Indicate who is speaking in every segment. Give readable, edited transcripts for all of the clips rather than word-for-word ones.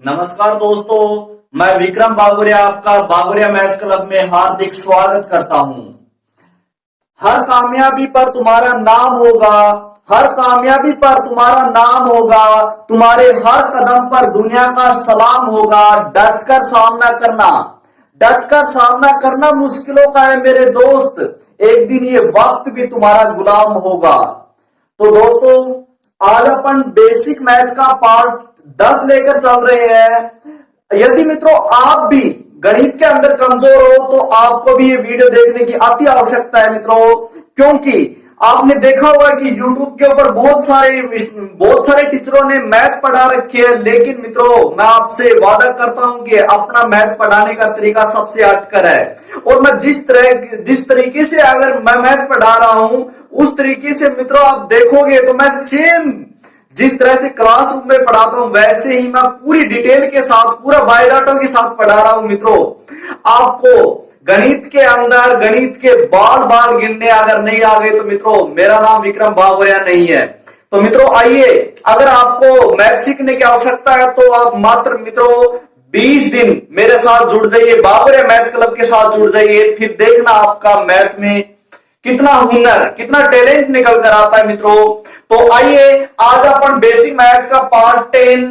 Speaker 1: नमस्कार दोस्तों, मैं विक्रम बागोरिया आपका बागोरिया मैथ क्लब में हार्दिक स्वागत करता हूं। हर कामयाबी पर तुम्हारा नाम होगा, हर कामयाबी पर तुम्हारा नाम होगा, तुम्हारे हर कदम पर दुनिया का सलाम होगा। डटकर सामना करना, डटकर सामना करना मुश्किलों का है मेरे दोस्त, एक दिन ये वक्त भी तुम्हारा गुलाम होगा। तो दोस्तों, आज अपन बेसिक मैथ का पार्ट 10 लेकर चल रहे हैं। यदि मित्रों आप भी गणित के अंदर कमजोर हो तो आपको भी ये वीडियो देखने की अति आवश्यकता है मित्रों, क्योंकि आपने देखा होगा कि YouTube के ऊपर बहुत सारे टीचरों ने मैथ पढ़ा रखी है, लेकिन मित्रों मैं आपसे वादा करता हूं कि अपना मैथ पढ़ाने का तरीका सबसे हटकर है। और मैं जिस तरीके से अगर मैं मैथ पढ़ा रहा हूं उस तरीके से मित्रों आप देखोगे तो मैं सेम जिस तरह से क्लासरूम में पढ़ाता हूं वैसे ही मैं पूरी डिटेल के साथ, पूरा बायोडाटा के साथ पढ़ा रहा हूं मित्रों। आपको गणित के अंदर गणित के बाल बाल गिनने अगर नहीं आ गए तो मित्रों मेरा नाम विक्रम बागोरिया नहीं है। तो मित्रों आइए, अगर आपको मैथ सीखने की आवश्यकता है तो आप मात्र मित्रों 20 दिन मेरे साथ जुड़ जाइए, बागोरिया मैथ क्लब के साथ जुड़ जाइए, फिर देखना आपका मैथ में कितना हुनर, कितना टैलेंट निकल कर आता है मित्रों। तो आइए आज अपन बेसिक मैथ का पार्ट 10,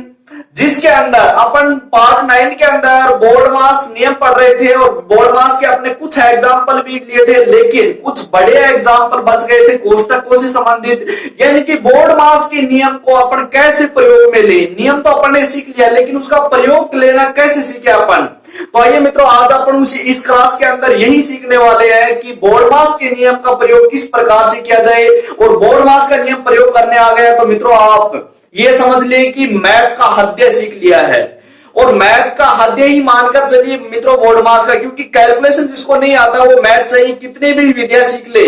Speaker 1: जिसके अंदर अपन पार्ट 9 के अंदर बोर्ड मास नियम पढ़ रहे थे और बोर्ड मास के अपने कुछ एग्जाम्पल भी लिए थे, लेकिन कुछ बड़े एग्जाम्पल बच गए थे कोष्टकों से संबंधित। यानी कि बोर्ड मास के नियम को अपन कैसे प्रयोग में ले, नियम तो अपन ने सीख लिया लेकिन उसका प्रयोग लेना कैसे सीखे अपन। तो आइए मित्रों आज अपन इस क्लास के अंदर यही सीखने वाले हैं कि बोर्ड मास के नियम का प्रयोग किस प्रकार से किया जाए। और बोर्ड मास का नियम प्रयोग करने आ गया तो मित्रों आप ये समझ लें कि मैथ का हद्य सीख लिया है। और मैथ का हद्य ही मानकर चलिए मित्रों बोर्ड मास का, क्योंकि कैलकुलेशन जिसको नहीं आता वो मैथ चाहिए कितने भी विद्या सीख ले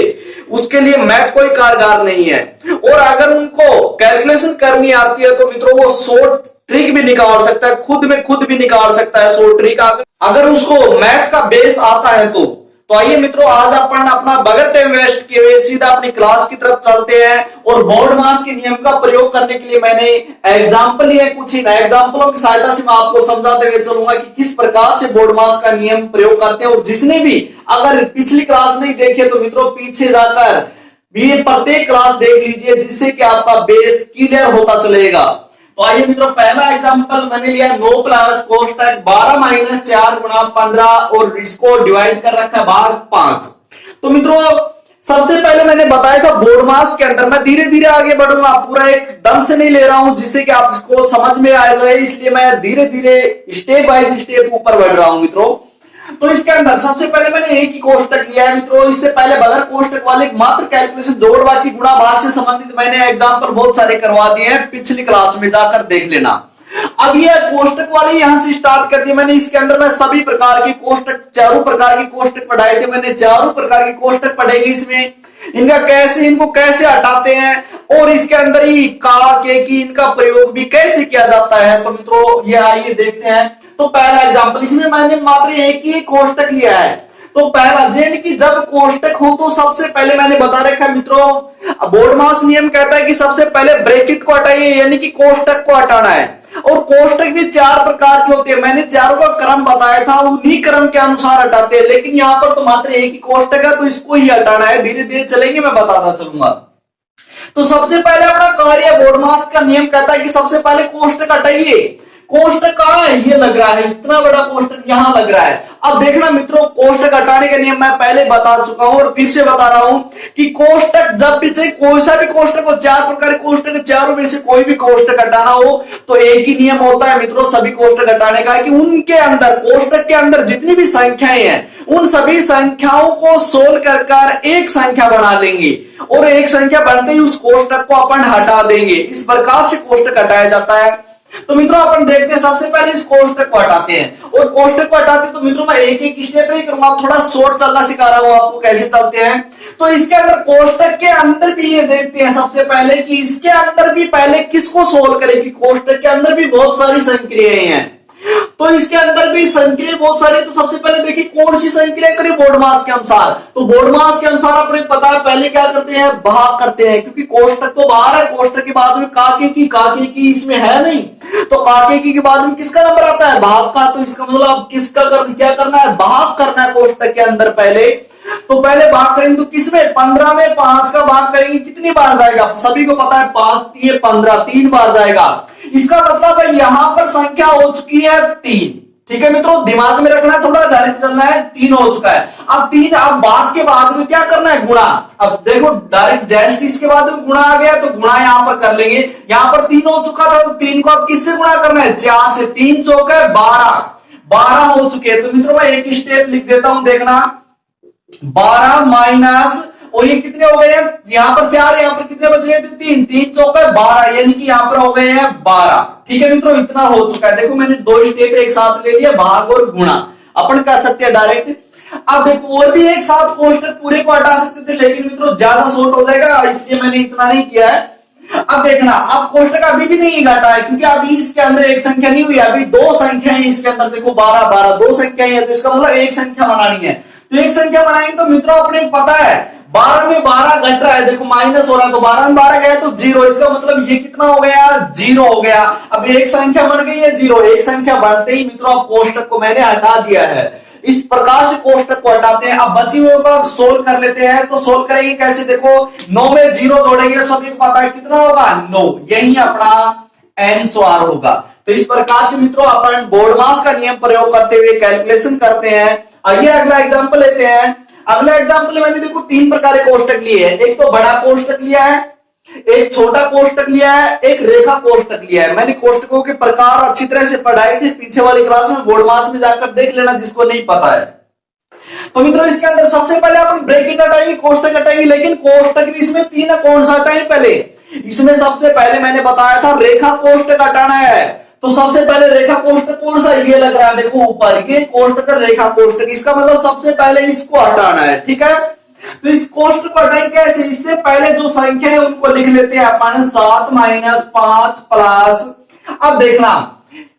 Speaker 1: उसके लिए मैथ कोई कारगर नहीं है। और अगर उनको कैलकुलेशन करनी आती है तो मित्रों वो 100 ट्रिक भी निकाल सकता है, खुद भी निकाल सकता है 100 ट्रिक अगर उसको मैथ का बेस आता है तो। आइए मित्रों आज अपन अपना बगैर टाइम वेस्ट किए हुए सीधा अपनी क्लास की तरफ चलते हैं। और बोर्ड मास के नियम का प्रयोग करने के लिए मैंने एग्जाम्पल लिया, कुछ इन एग्जाम्पलों की सहायता से मैं आपको समझाते हुए चलूंगा कि किस प्रकार से बोर्ड मास का नियम प्रयोग करते हैं। और जिसने भी अगर पिछली क्लास नहीं देखी तो मित्रों पीछे जाकर ये प्रत्येक क्लास देख लीजिए, जिससे कि आपका बेस क्लियर होता चलेगा। तो आइए मित्रों पहला एग्जांपल मैंने लिया 9 प्लस कोष्टक 12 माइनस 4 गुणा 15 और इसको डिवाइड कर रखा है भाग 5। तो मित्रों सबसे पहले मैंने बताया था बोर्ड मास के अंदर, मैं धीरे धीरे आगे बढ़ूंगा, पूरा एकदम से नहीं ले रहा हूं जिससे कि आपको समझ में आ जाए, इसलिए मैं धीरे धीरे स्टेप बाय स्टेप ऊपर बढ़ रहा हूं मित्रों। तो इसके अंदर सबसे पहले मैंने एक ही कोष्टक लिया है मित्रों। इससे पहले बगैर कोष्टक वाले मात्र कैलकुलेशन जोड़ बाकी गुणा भाग से संबंधित मैंने एग्जांपल बहुत सारे करवा दिए हैं, पिछली क्लास में जाकर देख लेना। अब ये कोष्टक वाले यहां से स्टार्ट कर दिए मैंने। इसके अंदर मैं सभी प्रकार के कोष्टक, चारों प्रकार के कोष्टक पढ़ाए थे मैंने, चारों प्रकार के कोष्टक पढ़ेंगे इसमें, इनको कैसे हटाते हैं और इसके अंदर ही का के की इनका प्रयोग भी कैसे किया जाता है। तो मित्रों ये आइए देखते हैं। तो पहला एग्जांपल, इसमें मैंने मात्र एक ही कोष्टक लिया है। तो पहला जेड की जब कोष्टक हो तो सबसे पहले मैंने बता रखा है मित्रों, बोर्ड मास नियम कहता है कि सबसे पहले ब्रैकेट को हटाइए, यानी कि कोष्टक को हटाना है। और कोष्टक भी 4 प्रकार के होते हैं, मैंने चारों का क्रम बताया था, उन्हीं क्रम के अनुसार हटाते हैं, लेकिन यहाँ पर तो मात्र एक ही कोष्टक है तो इसको ही हटाना है। धीरे धीरे चलेंगे, मैं बताता चलूंगा। तो सबसे पहले अपना कार्य बोर्ड मास का नियम कहता है कि सबसे पहले कोष्टक हटाइए। कोष्टक कहां है, ये लग रहा है, इतना बड़ा कोष्टक यहां लग रहा है। अब देखना मित्रों कोष्टक हटाने का नियम मैं पहले बता चुका हूं और फिर से बता रहा हूं कि कोष्टक जब पीछे कोई सा भी कोष्टक हो, 4 प्रकार के कोष्टक, चारों में से कोई भी कोष्टक हटाना हो तो एक ही नियम होता है मित्रों सभी कोष्टक हटाने का, कि उनके अंदर कोष्टक के अंदर जितनी भी संख्याएं हैं उन सभी संख्याओं को सोल्व कर एक संख्या बना लेंगे और एक संख्या बनते ही उस कोष्टक को अपन हटा देंगे। इस प्रकार से कोष्टक हटाया जाता है। तो मित्रों अपन देखते हैं, सबसे पहले इस कोष्टक को हटाते हैं। और कोष्टक को हटाते तो मित्रों मैं एक एक स्टेप नहीं करूंगा, थोड़ा शॉर्ट चलना सिखा रहा हूं आपको कैसे चलते हैं। तो इसके अंदर कोष्टक के अंदर भी ये देखते हैं सबसे पहले कि इसके अंदर भी पहले किसको सोल्व करें, कि कोष्टक के अंदर भी बहुत सारी संख्याएं हैं। तो इसके अंदर भी संक्रिया बहुत सारी, तो सबसे पहले देखिए कौन सी संक्रिया करें बोर्ड मास के अनुसार। तो बोर्ड मास के अनुसार अपने पता है पहले क्या करते हैं, भाग करते हैं, क्योंकि कोष्टक तो बाहर है, कोष्टक के बाद में काके की इसमें है नहीं, तो काके की के बाद में किसका नंबर आता है, भाग का। तो इसका मतलब किसका क्या करना है, भाग करना है कोष्टक के अंदर पहले। तो पहले भाग करेंगे तो किसमें, 15 में 5 का भाग करेंगे कितनी बार जाएगा, सभी को पता है 5 ये 15 3 बार जाएगा। इसका मतलब है यहां पर संख्या हो चुकी है 3। ठीक है मित्रों, दिमाग में रखना है, थोड़ा डायरेक्ट चलना है, 3 हो चुका है। अब 3, अब भाग के बाद में क्या करना है, गुणा। अब देखो डायरेक्ट जैसे इसके बाद में गुणा आ गया तो गुणा यहां पर कर लेंगे। यहां पर 3 हो चुका था तो 3 को अब किससे गुणा करना है, 4 से। 3 चौक है 12 हो चुके हैं। तो मित्रों मैं एक स्टेप लिख देता हूं, देखना 12 माइनस, और ये कितने हो गए हैं, यहां पर 4, यहां पर कितने बच रहे थे, 3, 3 चौक है 12, यानी कि यहां पर हो गए हैं 12। ठीक है मित्रों, इतना हो चुका है। देखो मैंने 2 स्टेप एक साथ ले लिया, भाग और गुणा, अपन कर सकते हैं डायरेक्ट। अब देखो और भी एक साथ कोष्टक पूरे को हटा सकते थे, लेकिन मित्रों ज्यादा शॉर्ट हो जाएगा, इसलिए मैंने इतना नहीं किया है। अब देखना, अब कोष्टक अभी भी नहीं घटा है, क्योंकि अभी इसके अंदर एक संख्या नहीं हुई, अभी 2 संख्या है इसके अंदर। देखो 12 12 2 संख्या है, तो इसका मतलब एक संख्या बनानी है। तो एक संख्या बनाएंगे तो मित्रों अपने पता है 12 में 12 घट रहा है, देखो माइनस हो रहा है, तो 12 में 12 गया तो 0, इसका मतलब ये कितना हो गया, 0 हो गया। अब एक संख्या बन गई है 0, एक संख्या बनते ही मित्रों अब कोष्टक को मैंने हटा दिया है। इस प्रकार से कोष्टक को हटाते हैं। अब बची हुए को सोल्व कर लेते हैं। तो सोल्व करेंगे कैसे, देखो 9 में 0 जोड़ेंगे, सभी को पता है कितना होगा 9, यही अपना आंसर होगा। तो इस प्रकार से मित्रों अपन बोर्ड मास का नियम प्रयोग करते हुए कैलकुलेशन करते हैं। आइए अगला एग्जांपल लेते हैं। अगला एग्जांपल मैंने देखो 3 प्रकार के कोष्टक लिए हैं, एक तो बड़ा कोष्टक लिया है, एक छोटा कोष्टक लिया है, एक रेखा कोष्टक लिया है। मैंने कोष्टकों के प्रकार अच्छी तरह से पढ़ाए थे पीछे वाली क्लास में, बोर्ड मास में जाकर देख लेना जिसको नहीं पता है। तो मित्रों इसके अंदर सबसे पहले अपन ब्रैकेट हटाएंगे, कोष्टक हटाएंगे, लेकिन कोष्टक भी इसमें 3 है, कौन सा हटाएं पहले, इसमें सबसे पहले मैंने बताया था रेखा कोष्टक हटाना है। तो सबसे पहले रेखा कोष्टक कौन सा, ये लग रहा है देखो ऊपर, ये कोष्टक रेखा कोष्टक, इसका मतलब सबसे पहले इसको हटाना है। ठीक है, तो इस कोष्टक को हटाएंगे कैसे, इससे पहले जो संख्या है उनको लिख लेते हैं अपन, 7 माइनस 5 प्लस। अब देखना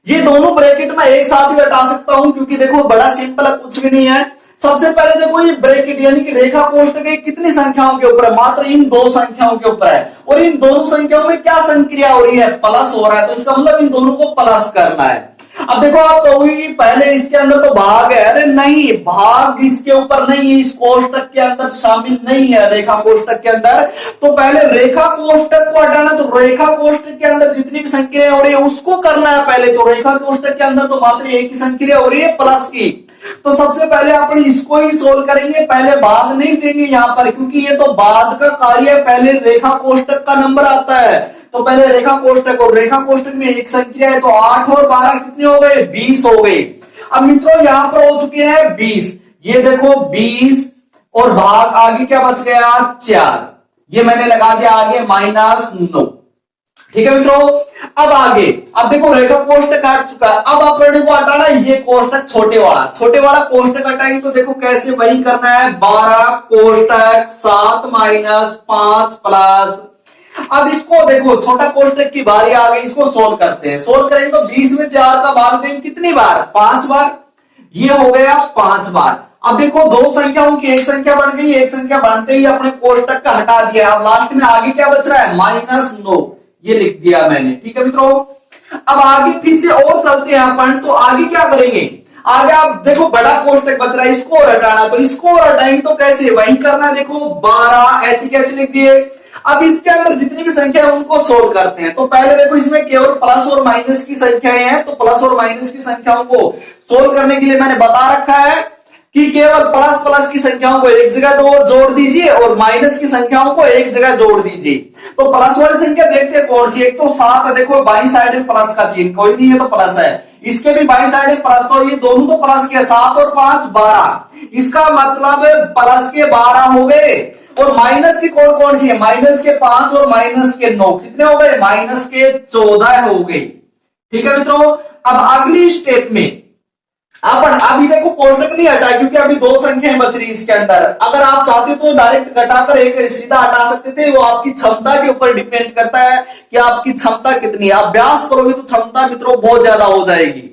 Speaker 1: ये दोनों ब्रैकेट में एक साथ ही हटा सकता हूं, क्योंकि देखो बड़ा सिंपल है, कुछ भी नहीं है। सबसे पहले देखो ये ब्रैकेट यानी कि रेखा कोष्टक कितनी संख्याओं के ऊपर है, मात्र इन 2 संख्याओं के ऊपर है, और इन दोनों संख्याओं में क्या संक्रिया हो रही है, प्लस हो रहा है, तो इसका मतलब इन दोनों को प्लस करना है। अब देखो आप कहोगे पहले इसके अंदर तो भाग है, अरे नहीं, भाग इसके ऊपर नहीं है, इस कोष्टक के अंदर शामिल नहीं है, रेखा कोष्टक के अंदर। तो पहले रेखा कोष्टक को हटाना, तो रेखा कोष्टक के अंदर जितनी भी संक्रिया हो रही है उसको करना है पहले। तो रेखा कोष्टक के अंदर तो मात्र एक ही संक्रिया हो रही है, प्लस की। तो सबसे पहले अपन इसको ही सोल्व करेंगे, पहले भाग नहीं देंगे यहां पर, क्योंकि ये तो बाद का कार्य है, पहले रेखा कोष्टक का नंबर आता है। तो पहले रेखा कोष्टक, और रेखा कोष्टक में एक संख्या है, तो 8 और 12 कितने हो गए, 20 हो गए। अब मित्रों यहां पर हो चुके हैं 20, ये देखो 20, और भाग आगे क्या बच गया 4, ये मैंने लगा दिया आगे -9। ठीक है मित्रों, अब आगे, अब देखो रेखा कोष्टक हट चुका है, अब अपन को हटाना है ये कोष्टक छोटे वाला कोष्टक हटाएंगे। तो देखो कैसे, वही करना है, 12 कोष्टक 7 माइनस 5 प्लस। अब इसको देखो छोटा कोष्टक की बारी आ गई, इसको सोल्व करते हैं। सोल्व करेंगे तो 20 में 4 का भाग देंगे कितनी बार, 5 बार, ये हो गया 5 बार। अब देखो 2 संख्याओं की एक संख्या बन गई, एक संख्या बनते ही अपने कोष्टक का हटा दिया। अब लास्ट में आगे क्या बच रहा है, -9, ये लिख दिया मैंने। ठीक है मित्रों, अब आगे फिर से और चलते हैं अपन, तो आगे क्या करेंगे, आगे आप देखो बड़ा कोष्टक बच रहा है, इसको और हटाना, तो इसको और हटाएंगे तो कैसे, वही करना है, देखो 12 ऐसे कैसे लिख दिए। अब इसके अंदर जितनी भी संख्या है उनको सोल्व करते हैं। तो पहले देखो इसमें केवल प्लस और माइनस की संख्याएं हैं, तो प्लस और माइनस की संख्याओं को सोल्व करने के लिए मैंने बता रखा है कि केवल प्लस प्लस की संख्याओं को एक जगह जोड़ दीजिए और माइनस की संख्याओं को एक जगह जोड़ दीजिए। तो प्लस वाली संख्या देखते हैं कौन सी, एक तो 7 है, देखो बाई साइड में प्लस का चिन्ह, कोई नहीं है तो प्लस है, इसके भी बाई साइड में प्लस, तो ये दोनों तो प्लस के, 7 और 5 12, इसका मतलब प्लस के 12 हो गए। और माइनस की कौन कौन सी है, माइनस के 5 और माइनस के 9, कितने हो गए, माइनस के 14 हो गए। ठीक है मित्रों, अब अगली स्टेप में अपन अभी देखो कोष्टक नहीं हटा, क्योंकि अभी 2 संख्याएं बच रही इसके अंदर। अगर आप चाहते तो डायरेक्ट घटाकर एक सीधा हटा सकते थे, वो आपकी क्षमता के ऊपर डिपेंड करता है कि आपकी क्षमता कितनी है। अभ्यास करोगे तो क्षमता मित्रों बहुत ज्यादा हो जाएगी।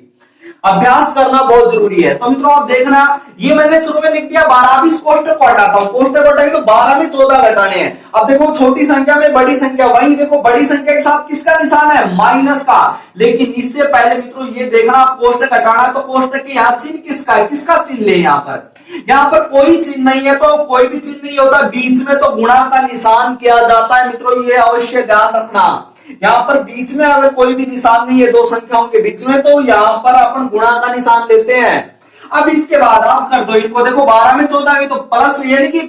Speaker 1: अभ्यास करना बहुत जरूरी है। तो मित्रों आप देखना, ये मैंने शुरू में लिख दिया 12, अब इस कोष्टक को हटाता हूं, कोष्टक हटाएंगे तो 12 में 14 घटाने हैं। अब देखो छोटी संख्या में बड़ी संख्या, वही देखो बड़ी संख्या के साथ किसका निशान है, माइनस का। लेकिन इससे पहले मित्रों ये देखना, आप कोष्टक हटाना है तो कोष्टक के यहाँ चिन्ह किसका है, किसका चिन्ह ले, यहाँ पर कोई चिन्ह नहीं है, तो कोई भी चिन्ह नहीं होता बीच में, तो गुणा का निशान किया जाता है। मित्रों ये अवश्य ध्यान रखना, यहाँ पर बीच में अगर कोई भी निशान नहीं है दो संख्याओं के बीच में, तो यहाँ पर अपन गुणा का निशान लेते हैं। अब इसके बाद आप कर दो इनको, देखो 12 में 14 तो प्लस, यानी कि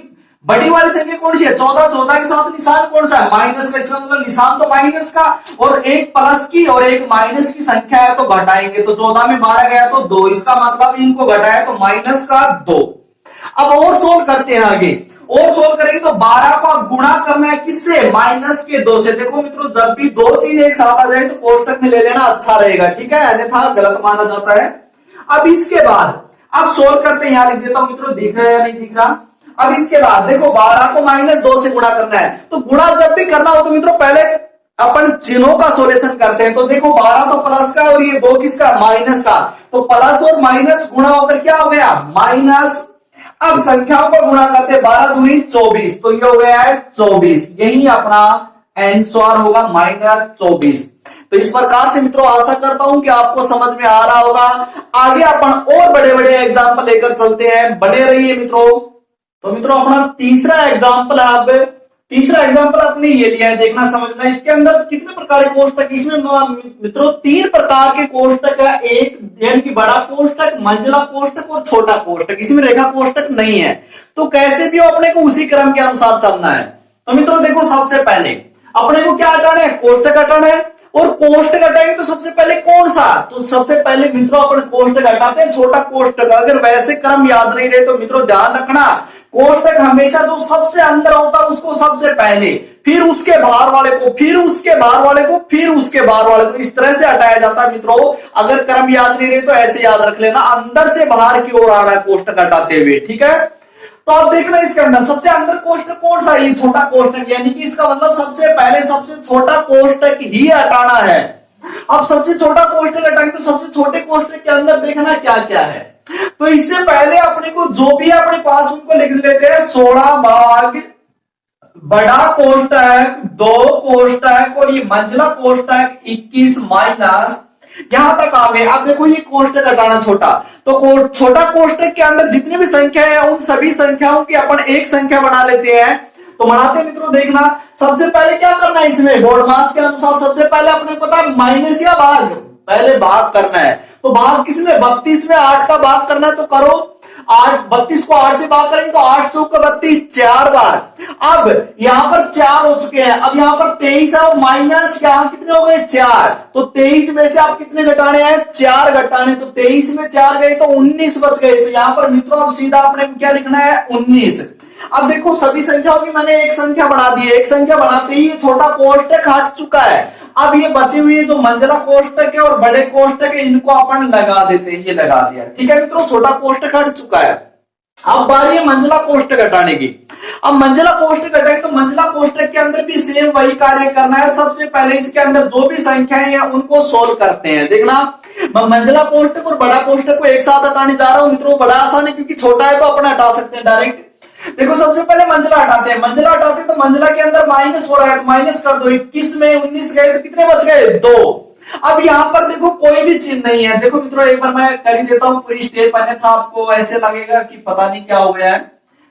Speaker 1: बड़ी वाली संख्या कौन सी है, 14, 14 के साथ निशान कौन सा है, माइनस का, इसका मतलब निशान तो माइनस का, और एक प्लस की और एक माइनस की संख्या है तो घटाएंगे, तो 14 में 12 गया तो 2, इसका मतलब इनको घटाया तो माइनस का 2। अब और सोल्व करते हैं आगे, और सोल्व करेंगे तो 12 को अब गुणा करना है किससे, माइनस के 2 से। देखो मित्रों जब भी दो चीज एक साथ आ जाए तो कोष्टक में ले लेना अच्छा रहेगा, ठीक है, अन्यथा गलत माना जाता है। अब इसके बाद अब सोल्व करते हैं, यहां लिख देता हूं मित्रों, दिख रहा है या नहीं दिख रहा। अब इसके बाद देखो 12 को -2 से गुणा करना है, तो गुणा जब भी करना हो तो मित्रों पहले अपन चिन्हों का सॉल्यूशन करते हैं। तो देखो 12 तो प्लस का और ये 2 किसका, माइनस का, तो प्लस और माइनस गुणा होकर क्या हो गया, माइनस। अब संख्याओं को गुणा करते 12 दूनी 24, तो ये हो गया है 24, यही अपना आंसर होगा -24। तो इस प्रकार से मित्रों आशा करता हूं कि आपको समझ में आ रहा होगा। आगे अपन और बड़े बड़े एग्जाम्पल लेकर चलते हैं, बने रहिए मित्रों। तो मित्रों अपना तीसरा एग्जाम्पल है, अब तीसरा एग्जाम्पल आपने ये लिया है, देखना समझना, इसके अंदर कितने प्रकार के कोष्टक, इसमें मित्रों 3 प्रकार के कोष्टक है, एक यानी कि बड़ा कोष्टक, मंझला कोष्टक और छोटा कोष्टक, इसमें रेखा कोष्टक नहीं है। तो कैसे भी हो अपने को उसी क्रम के अनुसार चलना है। तो मित्रों देखो सबसे पहले अपने को क्या हटाना है, कोष्टक हटाना है, और कोष्टक हटाएंगे तो सबसे पहले कौन सा, तो सबसे पहले मित्रों अपन कोष्टक हटाते हैं, छोटा कोष्टक। अगर वैसे क्रम याद नहीं रहे तो मित्रों ध्यान रखना, कोष्टक हमेशा जो सबसे अंदर होता है उसको सबसे पहले, फिर उसके बाहर वाले को, फिर उसके बाहर वाले को, फिर उसके बाहर वाले को, इस तरह से हटाया जाता है मित्रों। अगर क्रम याद नहीं रहे तो ऐसे याद रख लेना, अंदर से बाहर की ओर आना है कोष्टक हटाते हुए, ठीक है। तो आप देखना इसके अंदर सबसे अंदर कोष्टक कौन सा है, ये छोटा कोष्टक, यानी कि इसका मतलब सबसे पहले सबसे छोटा कोष्टक ही हटाना है। अब सबसे छोटा कोष्टक हटाएंगे तो सबसे छोटे कोष्टक के अंदर देखना क्या क्या है। तो इससे पहले अपने को जो भी अपने पास उनको लिख लेते हैं, 16 भाग बड़ा कोष्टक, 2 कोष्टक और ये मंझला कोष्टक 21 माइनस, यहां तक आ गए। अब देखो ये कोष्टक हटाना छोटा, तो छोटा कोष्टक के अंदर जितनी भी संख्या है उन सभी संख्याओं की अपन एक संख्या बना लेते हैं। तो बनाते मित्रों देखना, सबसे पहले क्या करना है, इसमें बोर्ड मास के अनुसार सबसे पहले अपने पता है माइनस या भाग, पहले भाग करना है। तो भाग किसमें, 32 में 8 का भाग करना है, तो करो 8, 32 को 8 से भाग करेंगे तो 8 चौका 32, 4 बार। अब यहां पर 4 हो चुके हैं, अब यहां पर 23 है और माइनस यहां कितने हो गए, 4, तो 23 में से आप कितने घटाने हैं, 4 घटाने, तो 23 में 4 गए तो 19 बच गए। तो यहां पर मित्रों अब सीधा अपने क्या लिखना है, 19। अब देखो सभी संख्याओं की मैंने एक संख्या बना दी, एक संख्या बनाते ही ये छोटा कोष्टक हट चुका है। अब ये बचे हुए जो मंझला कोष्टक है और बड़े कोष्टक है इनको अपन लगा देते हैं, ये लगा दिया, ठीक है मित्रों, छोटा कोष्टक हट चुका है। अब बारी है मंझला कोष्टक हटाने की। अब मंझला कोष्टक हटाए तो मंझला कोष्टक के अंदर भी सेम वही कार्य करना है। सबसे पहले इसके अंदर जो भी संख्याएं हैं उनको सोल्व करते हैं। देखना मैं मंझला कोष्टक और बड़ा कोष्टक को एक साथ हटाने जा रहा हूं मित्रों, बड़ा आसान है क्योंकि छोटा है तो अपन हटा सकते हैं डायरेक्ट। देखो सबसे पहले मंझला हटाते हैं, मंझला हटाते हैं तो मंझला के अंदर माइनस हो रहा है तो माइनस कर दो, 21 में 19 गए तो कितने बच गए, 2। अब यहां पर देखो कोई भी चिन्ह नहीं है। देखो मित्रों एक बार मैं कर ही देता हूं पूरी स्टेप, अन्यथा आपको ऐसे लगेगा कि पता नहीं क्या हो गया है।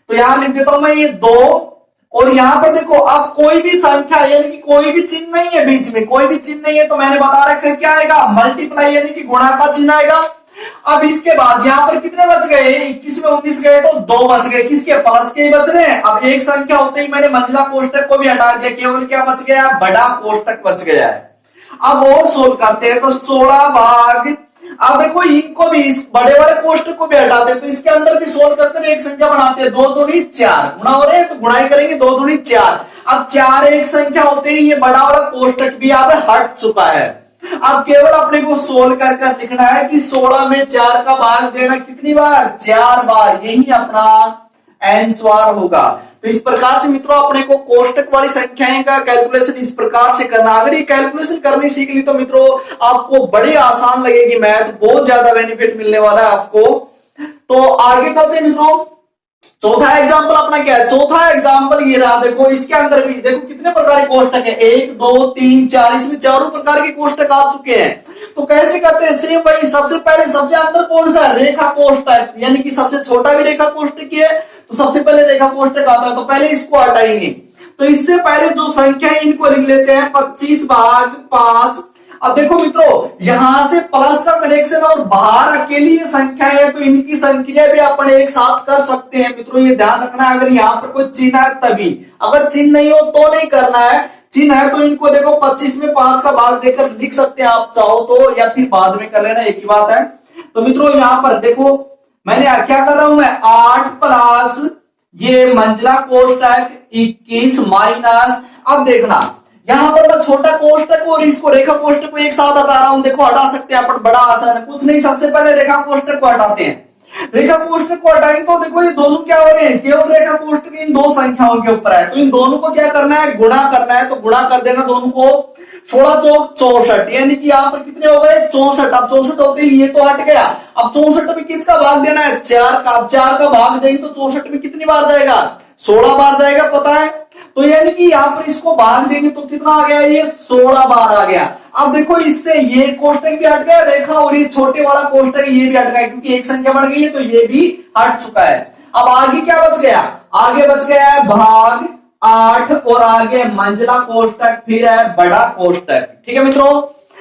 Speaker 1: तो यहां लिख देता हूं मैं ये 2, और यहां पर देखो अब कोई भी संख्या यानी कि कोई भी चिन्ह नहीं है, बीच में कोई भी चिन्ह नहीं है, तो मैंने बता रखा है क्या आएगा, मल्टीप्लाई यानी कि गुणा का चिन्ह आएगा। अब इसके बाद यहां पर कितने बच गए, 21 में 19 गए तो 2 बच गए, किसके, प्लस के ही बच रहे हैं। अब एक संख्या होते ही मैंने मंझला कोष्टक को भी हटा दिया, केवल क्या बच गया, बड़ा कोष्टक बच गया है। अब और सोल्व करते हैं तो 16 भाग, अब देखो इनको भी इस बड़े बड़े कोष्टक को भी हटाते हैं तो इसके अंदर भी सोल्व करते हैं, एक संख्या बनाते हैं, 2 दूनी 4 गुणा हो रहे हैं तो गुणाई करेंगे, 2 दूनी 4। अब 4 एक संख्या होते ही ये बड़ा वाला कोष्टक भी यहाँ पे हट चुका है। अब केवल अपने को सोल्व कर लिखना है कि 16 में 4 का भाग देना कितनी बार, 4 बार, यही अपना आंसर होगा। तो इस प्रकार से मित्रों अपने को कोष्टक वाली संख्याएं का कैलकुलेशन इस प्रकार से करना। अगर ये कैलकुलेशन करनी सीख ली तो मित्रों आपको बड़ी आसान लगेगी मैथ, बहुत ज्यादा बेनिफिट मिलने वाला है आपको। तो आगे चलते हैं मित्रों, चौथा एग्जाम्पल अपना क्या है। चौथा एग्जाम्पल ये रहा, देखो इसके अंदर भी देखो कितने प्रकार के कोष्टक है, 1 2 3 4, इसमें चारों प्रकार के कोष्टक आ चुके हैं। तो कैसे करते हैं, सेम वही, सबसे पहले सबसे अंदर कौन सा रेखा कोष्टक, यानी कि सबसे छोटा भी रेखा कोष्टक ही है, तो सबसे पहले रेखा कोष्टक आता है, तो पहले इसको हटाएंगे। तो इससे पहले जो संख्या है इनको लिख लेते हैं 25 भाग 5। अब देखो मित्रों यहां से प्लस का कनेक्शन और बाहर अकेली ये संख्या है, तो इनकी संख्या भी अपन एक साथ कर सकते हैं मित्रों, ये ध्यान रखना है। अगर यहाँ पर कोई चिन्ह है तभी, अगर चिन्ह नहीं हो तो नहीं करना है। चिन्ह है तो इनको देखो 25 में 5 का भाग देकर लिख सकते हैं आप चाहो तो, या फिर बाद में कर लेना, एक ही बात है। तो मित्रों यहाँ पर देखो मैंने क्या कर रहा हूं मैं, 8 प्लस ये मंझला कोष्टक 21 माइनस, अब देखना यहां पर मैं छोटा कोष्टक और इसको रेखा कोष्टक को एक साथ हटा रहा हूं। देखो हटा सकते हैं अपन, बड़ा आसान है, कुछ नहीं, सबसे पहले रेखा कोष्टक को हटाते हैं। रेखा कोष्टक को हटाएंगे तो देखो ये दोनों क्या हो रहे हैं, केवल रेखा कोष्टक इन दो संख्याओं के ऊपर है, तो इन दोनों को क्या करना है, गुणा करना है। तो गुणा कर देना दोनों को, 16 चौक 64, यानी कि यहाँ पर कितने हो गए 64। अब 64 होते ही ये तो हट गया, अब 64 में किसका भाग देना है, 4 का। अब 4 का भाग देंगे तो 64 में कितनी बार जाएगा, 16 बार जाएगा, पता है। तो यानी कि यहाँ पर इसको भाग देंगे तो कितना आ गया, ये 16 बार आ गया। अब देखो इससे ये कोष्टक भी हट गया रेखा, और ये छोटे वाला कोष्टक ये भी हट गया, क्योंकि एक संख्या बढ़ गई है तो ये भी हट चुका है। अब आगे क्या बच गया, आगे बच गया है भाग 8 और आगे मंझला कोष्टक, फिर है बड़ा कोष्टक। ठीक है मित्रों,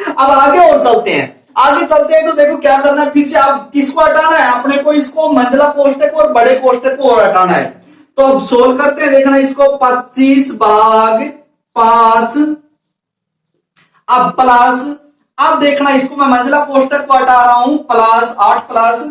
Speaker 1: अब आगे और चलते हैं। आगे चलते हैं तो देखो क्या करना है, फिर से आप किसको हटाना है, अपने को इसको मंझला कोष्टक और बड़े कोष्टक को और हटाना है। तो अब सोल्व करते हैं, देखना इसको 25 भाग 5, अब प्लस, अब देखना इसको मैं मंझला कोष्टक को हटा रहा हूं, प्लस 8 प्लस।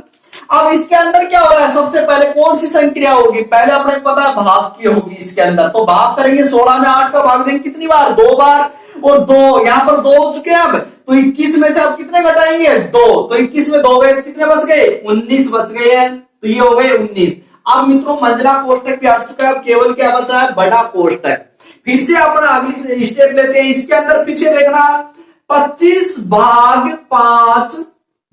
Speaker 1: अब इसके अंदर क्या हो रहा है, सबसे पहले कौन सी संख्या होगी, पहले अपने को पता है भाग की होगी इसके अंदर, तो भाग करेंगे 16 में 8 का भाग देंगे कितनी बार, 2 बार, और 2 यहां पर 2 हो चुके हैं। अब तो 21 में से अब कितने घटाएंगे, 2, तो 21 में 2 गए तो कितने बच गए, 19 बच गए हैं, तो ये हो गए 19। अब मित्रों मंझला कोष्टक भी हट चुका है, अब केवल क्या बचा है, बड़ा कोष्टक। फिर से अपन अगली स्टेप लेते हैं, इसके अंदर फिर से देखना 25 भाग 5।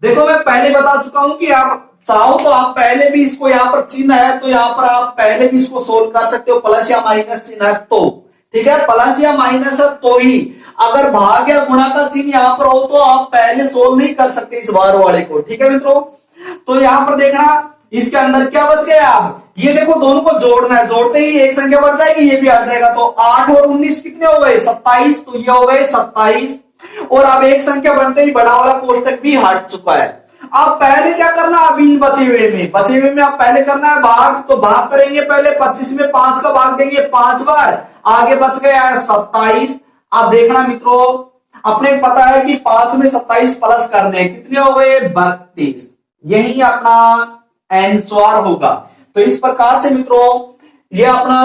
Speaker 1: देखो मैं पहले बता चुका हूं कि आप चाहो तो आप पहले भी इसको, यहाँ पर चिन्ह है तो यहाँ पर आप पहले भी इसको सोल्व कर सकते हो, प्लस या माइनस चिन्ह है तो, ठीक है, प्लस या माइनस है तो ही। अगर भाग या गुणा का चिन्ह यहाँ पर हो तो आप पहले सोल्व नहीं कर सकते इस बार वाले को। ठीक है मित्रों, तो यहाँ पर देखना इसके अंदर क्या बच गया, अब ये देखो दोनों को जोड़ना है, जोड़ते ही एक संख्या बढ़ जाएगी, ये भी हट जाएगा, तो 8 और 19 कितने हो गए, 27, तो ये हो गए 27। और अब एक संख्या बढ़ते ही बड़ा वाला कोष्टक भी हट चुका है। अब पहले क्या करना, अब इन बचे हुए में आप पहले करना है भाग, तो भाग करेंगे पहले 25 में 5 का भाग देंगे 5 बार, आगे बच गया है 27। अब देखना मित्रों अपने पता है कि 5 में 27 प्लस करने कितने हो गए, 32, यही अपना आंसर होगा। तो इस प्रकार से मित्रों ये अपना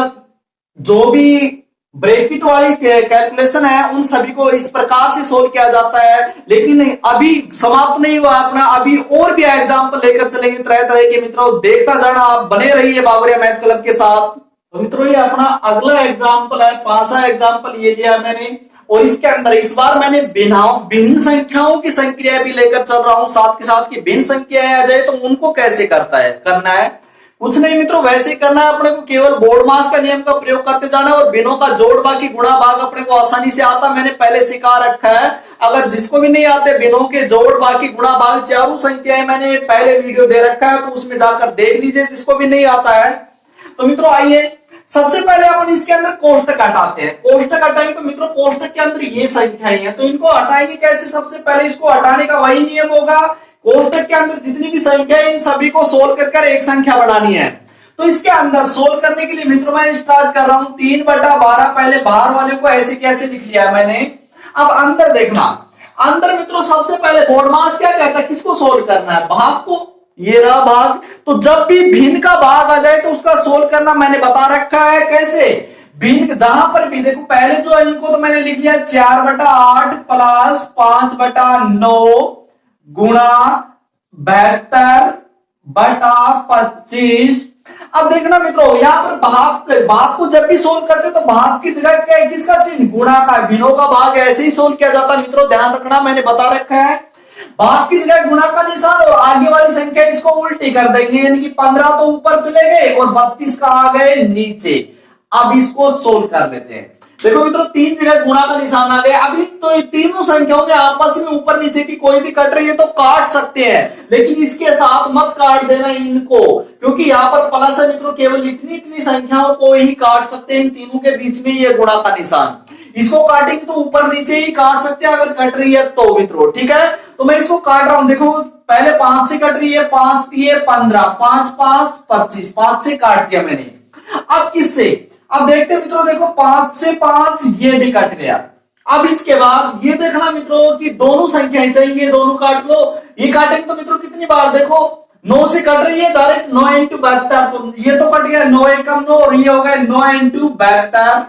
Speaker 1: जो भी ब्रैकेट वाली कैलकुलेशन है उन सभी को इस प्रकार से सोल्व किया जाता है। लेकिन अभी समाप्त नहीं हुआ अपना, अभी और भी एग्जांपल लेकर चलेंगे तरह तरह के। मित्रों देखता जाना, आप बने रहिए बागोरिया मैथ क्लब के साथ। तो मित्रों ये अपना अगला एग्जांपल है, 5वां एग्जांपल ये लिया मैंने, और इसके अंदर इस बार मैंने भिन्न संख्याओं की संक्रिया भी लेकर चल रहा हूं, साथ के साथ की भिन्न संख्याएं आ जाए तो उनको कैसे करना है, कुछ नहीं मित्रों वैसे ही करना है अपने को, केवल बोर्ड मास का नियम का प्रयोग करते जाना है, और भिन्नों का जोड़ बाकी गुणा भाग अपने को आसानी से आता, मैंने पहले सिखा रखा है। अगर जिसको भी नहीं आते भिन्नों के जोड़ बाकी गुणा भाग चारों संख्याएं मैंने पहले वीडियो दे रखा है, तो उसमें जाकर देख लीजिए जिसको भी नहीं आता है। तो मित्रों आइए सबसे पहले अपन इसके अंदर कोष्टक हटाते हैं। कोष्टक हटाएंगे तो मित्रों कोष्टक के अंदर ये संख्याएं हैं, तो इनको हटाएंगे कैसे, सबसे पहले इसको हटाने का वही नियम होगा, कोष्टक के अंदर जितनी भी संख्या है इन सभी को सोल्व कर एक संख्या बनानी है। तो इसके अंदर सोल्व करने के लिए मित्रों मैं स्टार्ट कर रहा हूं 3/12, पहले बाहर वाले को ऐसे कैसे लिख लिया मैंने। अब अंदर देखना, अंदर मित्रों सबसे पहले बोर्ड मास क्या कहता है, किसको सोल्व करना है, भाग को, ये रहा भाग। तो जब भी भिन्न का भाग आ जाए तो उसका सोल्व करना मैंने बता रखा है कैसे, भिन्न जहां पर भी देखो पहले जो है इनको तो मैंने लिख लिया 4/8 प्लस 5/9 गुणा 72 बटा 25। अब देखना मित्रों, यहाँ पर भाग को जब भी सोल्व करते तो भाग की जगह क्या है, किसका चिन्ह, गुणा का। भिन्नों का भाग ऐसे ही सोल्व किया जाता है मित्रों, ध्यान रखना, मैंने बता रखा है। भाग की जगह गुणा का निशान और आगे वाली संख्या इसको उल्टी कर देंगे, यानी कि 15 तो ऊपर चले गए और 32 का आ गए नीचे। अब इसको सोल्व कर लेते हैं। देखो मित्रों, तीन जगह गुणा का निशान आ गया। अभी तो तीनों संख्याओं में आपस में ऊपर नीचे की कोई भी कट रही है तो काट सकते हैं, लेकिन इसके साथ मत काट देना इनको, क्योंकि यहाँ पर प्लस है मित्रों, केवल इतनी इतनी संख्याओं को ही काट सकते हैं, इन तीनों के बीच में ये गुणा का निशान। इसको काटेंगे तो ऊपर नीचे ही काट सकते हैं अगर कट रही है तो मित्रों, ठीक है। तो मैं इसको काट रहा हूं, देखो पहले 5 से कट रही है, 5 दिए 15, 5 5 25, 5 से काट दिया मैंने। अब किससे, अब देखते हैं मित्रों, देखो 5 से 5 ये भी कट गया। अब इसके बाद ये देखना मित्रों कि दोनों संख्याएं चाहिए, दोनों काट लो। ये काटेंगे तो मित्रों कितनी बार, देखो 9 से कट रही है डायरेक्ट, 9 इंटू 72, तो ये तो कट गया, 9 एकम 9 और ये हो गया 9 इंटू 72।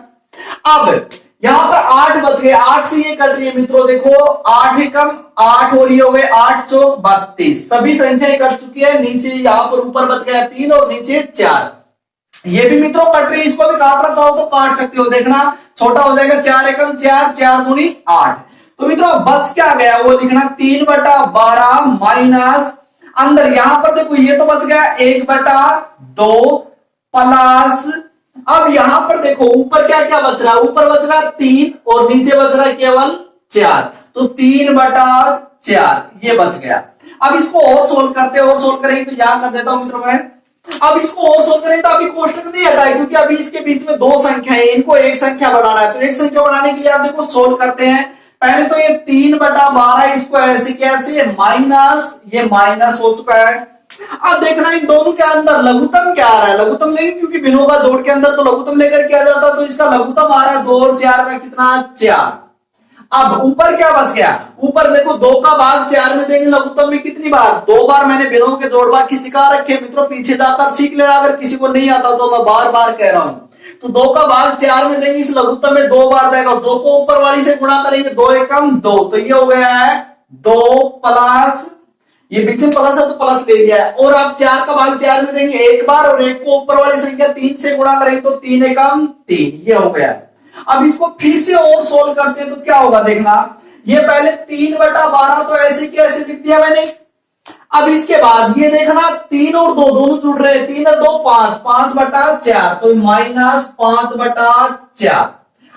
Speaker 1: अब यहां पर 8 बच गए, 8 से ये कट रही है मित्रों, देखो 8 एकम 8 और ये हो गए 8 चौक 32, सभी संख्याएं कट चुकी है। नीचे यहां पर ऊपर बच गया 3 और नीचे 4, ये भी मित्रों कट रही है, इसको भी काटना चाहो तो काट सकते हो। देखना छोटा हो जाएगा, 4 एकम 4, 4 दूनी 8। तो मित्रों बच क्या गया वो लिखना, 3/12 माइनस अंदर, यहां पर देखो ये तो बच गया 1/2 प्लस, अब यहां पर देखो ऊपर क्या क्या बच रहा है, ऊपर बच रहा 3 और नीचे बच रहा है केवल 4, तो 3/4 ये बच गया। अब इसको और सोल्व करते हैं, और सोल्व करेंगे तो यहां कर देता हूं मित्रों मैं। अब इसको और सोल्व करें तो अभी कोष्टक नहीं हटाए, क्योंकि अभी इसके बीच में दो संख्या है, इनको एक संख्या बनाना है। तो एक संख्या बनाने के लिए आप देखो सोल्व करते हैं। पहले तो ये 3/12, इसको ऐसे कैसे माइनस, ये माइनस हो चुका है। अब देखना इन दोनों के अंदर लघुत्तम क्या आ रहा है, लघुत्तम लेंगे क्योंकि भिन्नों का जोड़ के अंदर तो लघुत्तम लेकर किया जाता है, तो इसका लघुत्तम आ रहा है 2 और 4 का कितना, 4। अब ऊपर क्या बच गया, ऊपर देखो 2 का भाग 4 में देंगे लघुत्तम में कितनी बार, 2 बार। मैंने भिन्नों के जोड़ भाग की सिखा रखे मित्रों, पीछे जाकर सीख लेना, अगर किसी को नहीं आता तो मैं बार बार कह रहा हूं। तो 2 का भाग 4 में देंगे, इस लघुत्तम में 2 बार जाएगा, 2 को ऊपर वाली से गुणा करेंगे, 2 एकम 2, तो ये हो गया है 2 प्लस, ये बीच में प्लस है तो प्लस ले लिया है। और अब 4 का भाग 4 में देंगे एक बार, और एक को ऊपर वाली संख्या 3 से गुणा करेंगे तो 3 एकम 3, ये हो गया। अब इसको फिर से और सोल्व करते हैं तो क्या होगा, देखना ये पहले 3/12 तो ऐसे की ऐसे लिख दिया मैंने। अब इसके बाद ये देखना 3 और 2 दोनों जुड़ रहे हैं, 3 और 2 5, 5/4, तो माइनस 5/4।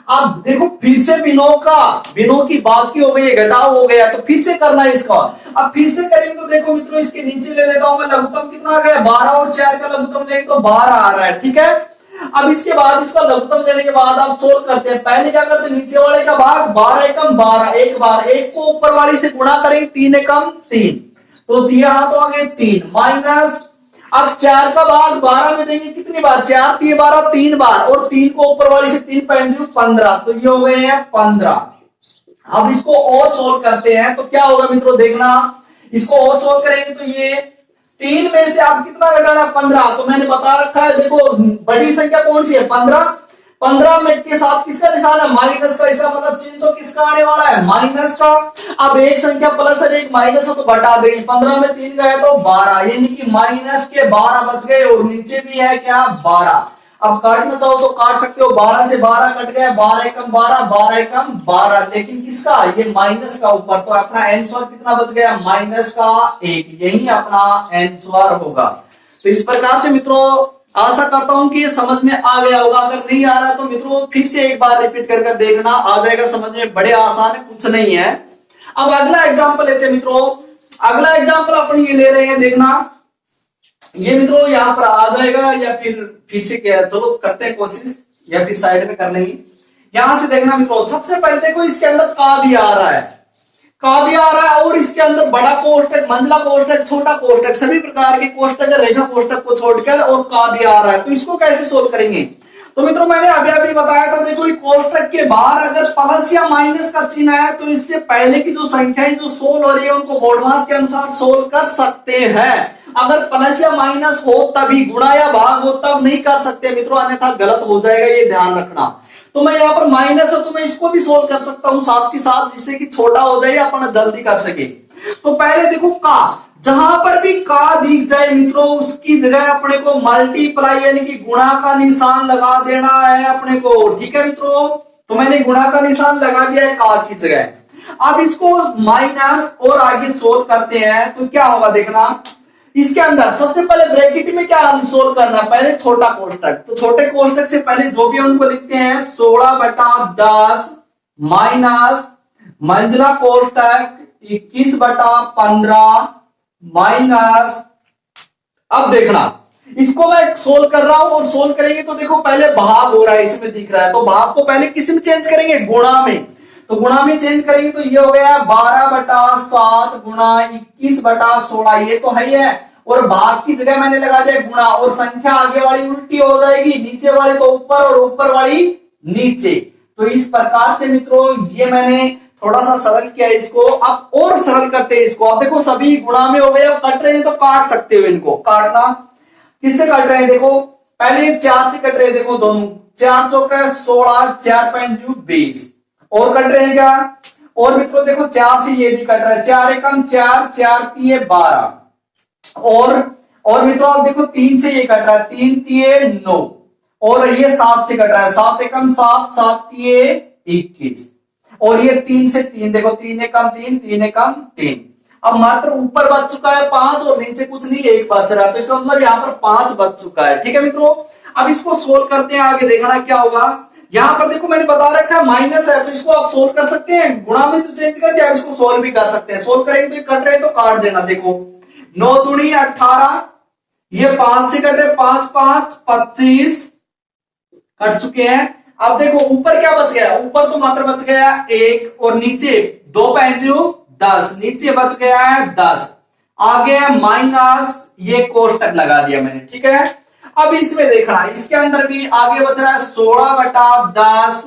Speaker 1: अब देखो फिर से बिनों की बाकी हो गई, घटाव हो गया, तो फिर से करना है इसका। अब फिर से करेंगे तो देखो मित्रों इसके नीचे ले लेता हूं मैं, लघुत्तम कितना आ गया, 12 और 4 का लघुत्तम लेंगे तो 12 आ रहा है, ठीक है। अब इसके बाद इसका लघुत्तम लेने के बाद आप सोल्व करते हैं। पहले क्या करते हैं, नीचे वाले का भाग 12 एकम 12, एक बार, एक को ऊपर वाली से गुणा करेंगे, 3 एकम 3, तो दिया तो आ गए 3 माइनस। अब 4 का भाग 12 में देंगे कितनी बार, 4 3 12, 3 बार, और 3 को ऊपर वाली से 3 5 15, तो ये हो गए हैं 15। अब इसको और सोल्व करते हैं तो क्या होगा मित्रों, देखना इसको और सोल्व करेंगे तो ये 3 में से आप कितना घटाना, 15, तो मैंने बता रखा है, देखो बड़ी संख्या कौन सी है, 15। 15 में के साथ किसका निशान है, माइनस का, इसका मतलब चिन्ह तो किसका आने वाला है, माइनस का। अब एक संख्या प्लस है एक माइनस है तो घटा देंगे, 15 में 3 गए तो 12, यानी कि माइनस के 12 बच गए, और नीचे भी है क्या 12। अब काटना चाहो तो काट सकते हो, 12 से 12 कट गया, 12 एकम 12, 12 एकम 12, लेकिन किसका, ये माइनस का ऊपर, तो अपना आंसर कितना बच गया, माइनस का 1, यही अपना आंसर होगा। तो इस प्रकार से मित्रों आशा करता हूं कि ये समझ में आ गया होगा। अगर नहीं आ रहा तो मित्रों फिर से एक बार रिपीट कर देखना, आ जाएगा समझ में, बड़े आसान है, कुछ नहीं है। अब अगला एग्जांपल लेते हैं मित्रों। अगला एग्जांपल अपन ये ले रहे हैं, देखना ये मित्रों यहाँ पर आ जाएगा, या फिर से क्या, चलो करते हैं कोशिश, या फिर साइड में कर लेंगे। यहां से देखना मित्रों, सबसे पहले देखो इसके अंदर का भी आ रहा है, और इसके अंदर बड़ा कोष्टक, मंझला कोष्टक, छोटा कोष्टक, सभी प्रकार के कोष्टक, रेखा कोष्टक को छोड़कर और का भी आ रहा है। तो इसको कैसे सोल्व करेंगे, तो मित्रों मैंने अभी बताया था, देखो कोष्टक के बाहर अगर प्लस या माइनस का चिन्ह है तो इससे पहले की जो संख्याएं जो सोल्व हो रही है उनको बोडमास के अनुसार सोल्व कर सकते हैं। अगर प्लस या माइनस हो तभी, गुणा या भाग हो तब नहीं कर सकते मित्रों, अन्यथा गलत हो जाएगा, ये ध्यान रखना। तो मैं यहाँ पर माइनस है तो मैं इसको भी सोल्व कर सकता हूं साथ के साथ, जिससे कि छोटा हो जाए, अपन जल्दी कर सके। तो पहले देखो का, जहां पर भी का दिख जाए मित्रों उसकी जगह अपने को मल्टीप्लाई यानी कि गुणा का निशान लगा देना है अपने को। ठीक है मित्रों, तो मैंने गुणा का निशान लगा दिया है का की जगह। अब इसको माइनस और आगे सोल्व करते हैं तो क्या होगा देखना। इसके अंदर सबसे पहले ब्रैकेट में क्या हम सोल्व करना है, पहले छोटा कोष्टक। तो छोटे कोष्टक से पहले जो भी उनको लिखते हैं 16/10 माइनस मंझला कोष्टक 21/15 माइनस। अब देखना इसको मैं सोल्व कर रहा हूं और सोल्व करेंगे तो देखो पहले भाग हो रहा है इसमें दिख रहा है, तो भाग को पहले किस में चेंज करेंगे, गुणा में। तो गुणा में चेंज करेंगे तो ये हो गया 12/7 गुणा 21/16, ये तो है ही है। और भाग की जगह मैंने लगा दिया गुणा, और संख्या आगे वाली उल्टी हो जाएगी, नीचे वाली तो ऊपर और ऊपर वाली नीचे। तो इस प्रकार से मित्रों ये मैंने थोड़ा सा सरल किया इसको। अब और सरल करते हैं इसको। अब देखो सभी गुणा में हो गए, अब कट रहे हैं तो काट सकते हो इनको। काटना किससे कट रहे हैं देखो, पहले 4 से कट रहे हैं, देखो दोनों 4 चौका 16 4 5 20 और कट रहे हैं क्या। और मित्रों देखो 4 से ये भी कट रहा है, 4 एकम 4 4 3 12 और मित्रों आप देखो 3 से ये कट रहा है, 3 3 9 और ये 7 से कट रहा है, 7 एकम 7 7 3 21 और ये 3 से 3 देखो 3 एकम 3 3 एकम 3। अब मात्र ऊपर बच चुका है 5 और नीचे कुछ नहीं 1 बच रहा है, तो इसका मतलब यहाँ पर 5 बच चुका है। ठीक है मित्रों, अब इसको सोल्व करते हैं, आगे देखना क्या होगा। यहाँ पर देखो मैंने बता रखा है माइनस है, तो इसको आप सोल्व कर सकते हैं, गुणा में तो चेंज कर दिया, अब इसको सोल्व भी कर सकते हैं। सोल्व करेंगे तो ये कट रहे तो काट देना, देखो 9 दूनी 18, ये 5 से कट रहे 5 5 25 कट चुके हैं। अब देखो ऊपर क्या बच गया, ऊपर तो मात्र बच गया 1 और नीचे 2 5 10, नीचे बच गया है 10, आगे माइनस ये कोष्टक लगा दिया मैंने। ठीक है, अब इसमें देखना इसके अंदर भी आगे बच रहा है 16/10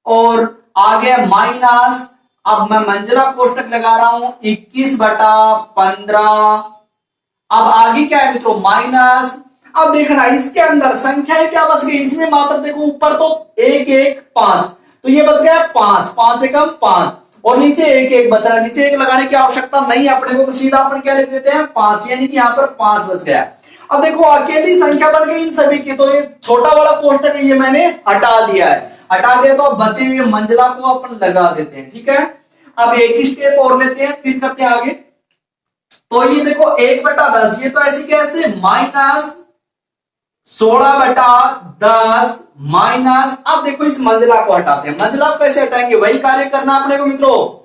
Speaker 1: और आगे माइनस, अब मैं मंझला कोष्टक लगा रहा हूं 21/15। अब आगे क्या है मित्रों माइनस। अब देखना इसके अंदर संख्याएं क्या बच गई, इसमें मात्र देखो ऊपर तो 1 1 5, तो ये बच गया 5 5 एकम 5 और नीचे 1 1 बच रहा है, नीचे 1 लगाने की आवश्यकता नहीं अपने को, तो सीधा अपन क्या लिख देते हैं 5, यानी कि यहाँ पर 5 बच गया। अब देखो अकेली संख्या बन गई इन सभी की, तो ये छोटा वाला कोष्टक है ये मैंने हटा दिया है, हटा दिया तो अब बचे हुए मंझला को अपन लगा देते हैं। ठीक है, अब एक ही स्टेप और लेते हैं फिर करते हैं आगे। तो ये देखो 1/10, ये तो ऐसे कैसे माइनस 16/10 माइनस। अब देखो इस मंझला को हटाते हैं, मंझला कैसे हटाएंगे वही कार्य करना अपने को मित्रों।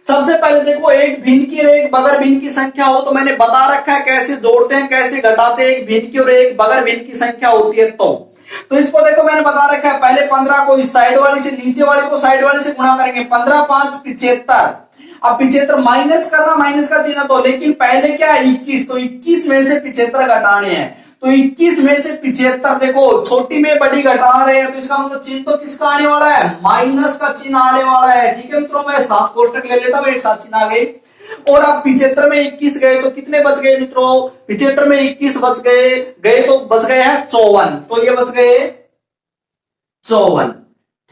Speaker 1: सबसे पहले देखो एक भिन्न की और एक बगैर भिन्न की संख्या हो तो मैंने बता रखा है कैसे जोड़ते हैं कैसे घटाते हैं, एक भिन्न की और एक बगैर भिन्न की संख्या होती है तो इसको देखो मैंने बता रखा है, पहले 15 को इस साइड वाली से नीचे वाली को साइड वाली से गुणा करेंगे, 15 5 75। अब 75 माइनस करना, माइनस का चिन्ह तो, लेकिन पहले क्या है 21, तो 21 में से 75 घटाने हैं, तो 21 में से 75 देखो छोटी में बड़ी घटा रहे हैं, तो इसका मतलब चिन्ह तो किसका आने वाला है, माइनस का चिन्ह आने वाला है। ठीक है मित्रों, मैं 7 कोष्टक ले लेता हूं, एक साथ चिन्ह आ गए। और अब 75 में 21 गए तो कितने बच गए मित्रों, 75 में 21 बच गए तो बच गए हैं 54, तो ये बच गए 54।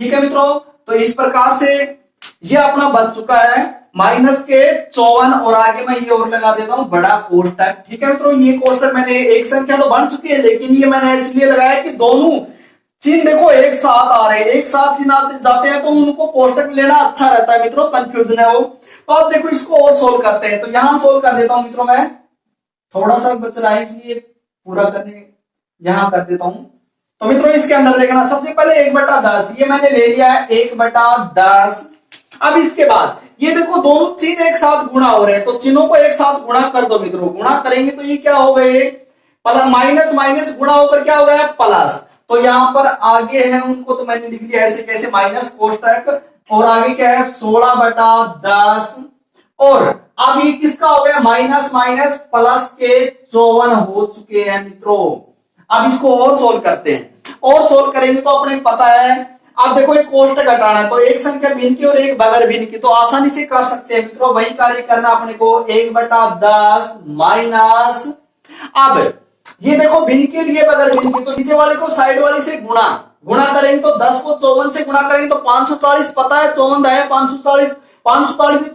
Speaker 1: ठीक है मित्रों, तो इस प्रकार से ये अपना बच चुका है माइनस के 54 और आगे मैं ये और लगा देता हूं बड़ा कोष्टक। ठीक है मित्रों, ये कोष्टक मैंने एक संख्या तो बन चुकी है, लेकिन ये मैंने इसलिए लगाया कि दोनों चिन्ह देखो एक साथ आ रहे हैं, एक साथ चिन्ह आते जाते हैं तो उनको कोष्टक लेना अच्छा रहता है मित्रों, कंफ्यूजन है वो। तो अब देखो इसको और सोल्व करते हैं, तो यहां सोल्व कर देता हूं मित्रों, मैं थोड़ा सा बच रहा है इसलिए पूरा करने यहां कर देता हूं। तो मित्रों इसके अंदर देखना सबसे पहले 1/10 ये मैंने ले लिया है 1/10। अब इसके बाद ये देखो दोनों चिन्ह एक साथ गुणा हो रहे हैं, तो चिन्हों को एक साथ गुणा कर दो मित्रों, गुणा करेंगे तो ये क्या हो गए माइनस माइनस गुणा होकर क्या हो गया प्लस। तो यहां पर आगे है उनको तो मैंने लिख दिया ऐसे कैसे माइनस कोष्टक, और आगे क्या है 16/10 और अब ये किसका हो गया माइनस माइनस प्लस के 54 हो चुके हैं मित्रों। अब इसको और सोल्व करते हैं, और सोल्व करेंगे तो अपने पता है। अब देखो एक कोष्टक हटाना है तो एक संख्या भिन्न की और एक बगैर भिन्न की, तो आसानी से कर सकते हैं मित्रों, वही कार्य करना अपने को 1/10 माइनस। अब ये देखो भिन्न के लिए बगैर भिन्न की, तो नीचे वाले को साइड वाली से गुणा करेंगे तो 10 को 54 से गुणा करेंगे तो 540, पता है 54 है 540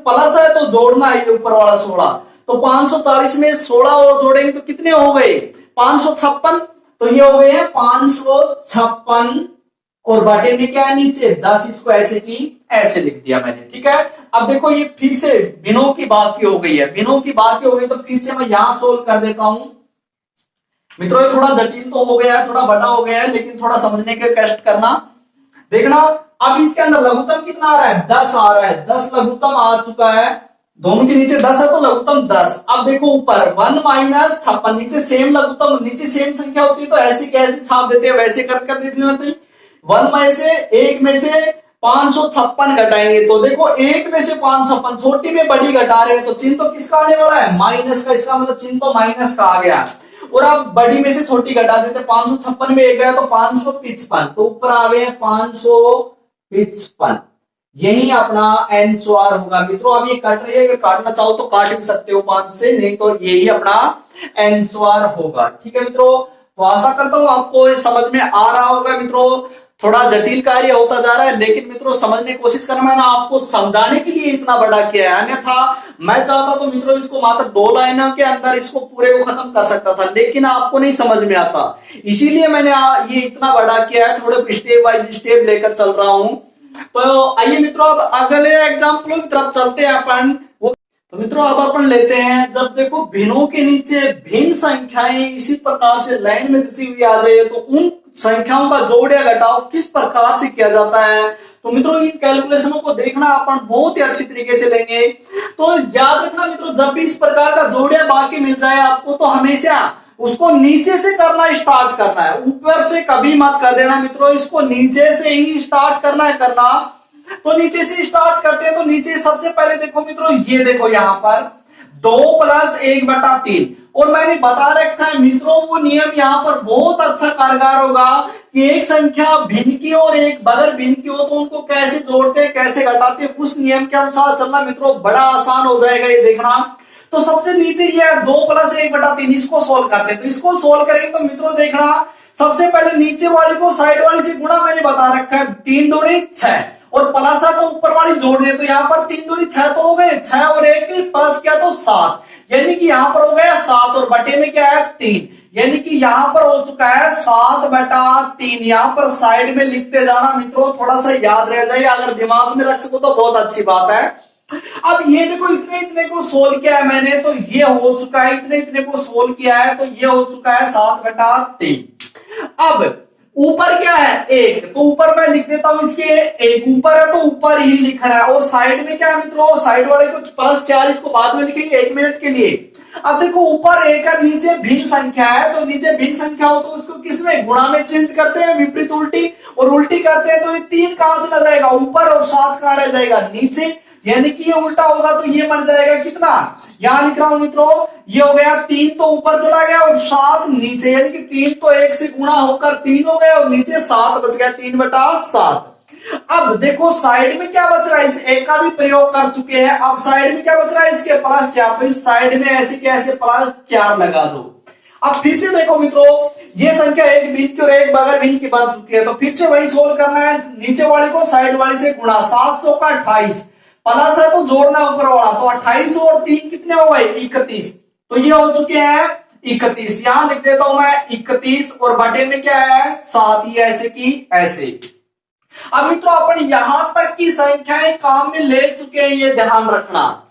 Speaker 1: प्लस है तो जोड़ना है ऊपर वाला 16,
Speaker 2: तो 540 में 16 और जोड़ेंगे तो कितने हो गए 556। तो ये हो गए हैं 556 और बटे में क्या है नीचे 10, इसको ऐसे की ऐसे लिख दिया मैंने। ठीक है, अब देखो ये फिर से बिनों की बाकी हो गई है, बिनों की बाकी हो गई तो फिर से मैं यहां सोल्व कर देता हूं। मित्रों ये थोड़ा जटिल तो हो गया है, थोड़ा बड़ा हो गया है, लेकिन थोड़ा समझने के कष्ट करना। देखना अब इसके अंदर लघुत्तम कितना आ रहा है 10 आ रहा है, 10 लघुत्तम आ चुका है, दोनों के नीचे 10 है तो लघुत्तम 10। अब देखो ऊपर 1 माइनस 56, नीचे सेम लघुत्तम, नीचे सेम संख्या होती है तो ऐसी कैसे छाप देते हैं वैसे कर देख लेना चाहिए। 1 में से 1 में से 556 घटाएंगे तो देखो 1 में से 556, छोटी में बड़ी घटा रहे हैं तो चिन्ह तो किसका आने वाला है माइनस का, इसका मतलब चिन्ह तो माइनस का आ गया। और अब बड़ी में से छोटी घटा देते, 556 में 1 गया तो 555, तो ऊपर आ गए 555, यही अपना आंसर होगा। मित्रों अब ये कट रही है, अगर काटना चाहो तो काट भी सकते हो 5 से, नहीं तो यही अपना आंसर होगा। ठीक है मित्रों, तो आशा करता हूं आपको ये समझ में आ रहा होगा। मित्रों थोड़ा जटिल कार्य होता जा रहा है, लेकिन मित्रों समझने की कोशिश करना, मैंने आपको समझाने के लिए इतना बड़ा किया है, अन्यथा मैं चाहता तो मित्रों इसको मात्र 2 लाइनों के अंदर इसको पूरे को खत्म कर सकता था, लेकिन आपको नहीं समझ में आता, इसीलिए मैंने ये इतना बड़ा किया है, थोड़े स्टेप बाय स्टेप लेकर चल रहा हूं। तो आइए मित्रों अब अगले एग्जाम्पलों की तरफ चलते हैं अपन। तो मित्रों अब अपन लेते हैं, जब देखो भिन्नों के नीचे भिन्न संख्याएं इसी प्रकार से लाइन में जैसी हुई आ जाए तो उन संख्याओं का जोड़ या घटाव किस प्रकार से किया जाता है। तो मित्रों इन कैलकुलेशनों को देखना अपन बहुत ही अच्छी तरीके से लेंगे। तो याद रखना मित्रों, जब भी इस प्रकार का जोड़ या बाकी मिल जाए आपको तो हमेशा उसको नीचे से करना स्टार्ट करना है, ऊपर से कभी मत कर देना मित्रों, इसको नीचे से ही स्टार्ट करना है करना। तो नीचे से स्टार्ट करते हैं, तो नीचे सबसे पहले देखो मित्रों, ये देखो यहां पर 2 + 1/3, और मैंने बता रखा है मित्रों वो नियम यहां पर बहुत अच्छा कारगर होगा कि एक संख्या भिन्न की और एक बगैर भिन्न की हो तो उनको कैसे जोड़ते हैं कैसे घटाते हैं, उस नियम के अनुसार चलना मित्रों बड़ा आसान हो जाएगा ये देखना। तो सबसे नीचे ये है 2 + 1/3, इसको सोल्व करते हैं। तो इसको सोल्व करेंगे तो मित्रों देखना सबसे पहले नीचे वाली को साइड वाली से गुणा मैंने बता रखा है, 3 दूनी 6 और प्लस है तो ऊपर वाली जोड़ दे, तो यहाँ पर 3 दूनी 6 तो हो गए, 6 और 1 प्लस किया तो 7, यानी कि यहाँ पर हो गया 7 और बटे में क्या है 3, यानी कि यहाँ पर हो चुका है 7/3। यहाँ पर साइड में लिखते जाना मित्रों, थोड़ा सा याद रह जाए, अगर दिमाग में रख सको तो बहुत अच्छी बात है। अब ये देखो इतने इतने को सोल्व किया है मैंने, तो ये हो चुका है, इतने इतने को सोल्व किया है तो ये हो चुका है 7/3। अब ऊपर क्या है 1, तो ऊपर मैं लिख देता हूं इसके 1 ऊपर है तो ऊपर ही लिखना है, और साइड में क्या है मित्रों, साइड वाले को +4 इसको बाद में लिखेंगे 1 मिनट के लिए। अब देखो ऊपर 1 है नीचे भिन्न संख्या है, तो नीचे भिन्न संख्या हो तो उसको किसमें गुणा में चेंज करते हैं, विपरीत उल्टी, और उल्टी करते हैं तो ये 3 कहां चला जाएगा ऊपर और 7 कहां रह जाएगा नीचे, यानी कि ये उल्टा होगा तो ये बन जाएगा कितना, यहां लिख रहा हूं मित्रों, ये हो गया 3 तो ऊपर चला गया और 7 नीचे, यानी कि 3 तो 1 से गुणा होकर 3 हो गया और नीचे 7 बच गया, 3/7। अब देखो साइड में क्या बच रहा है, इस 1 का भी प्रयोग कर चुके हैं, अब साइड में क्या बच रहा है इसके +4, तो इस साइड में ऐसे कैसे +4 लगा दो। अब फिर से देखो मित्रों, ये संख्या एक भिन्न की और एक बगैर भिन्न की बन चुकी है, तो फिर से वही सोल्व करना है, नीचे वाले को साइड वाले से गुणा, 7 चौका 28, प्लस है तो जोड़ना ऊपर वाला, तो 28 और 3 कितने हो गए 31, तो ये हो चुके हैं 31, यहां लिख देता हूं मैं 31 और बटे में क्या है 7, ये ऐसे की ऐसे। अब मित्रों अपन यहां तक की संख्याएं काम में ले चुके हैं, ये ध्यान रखना।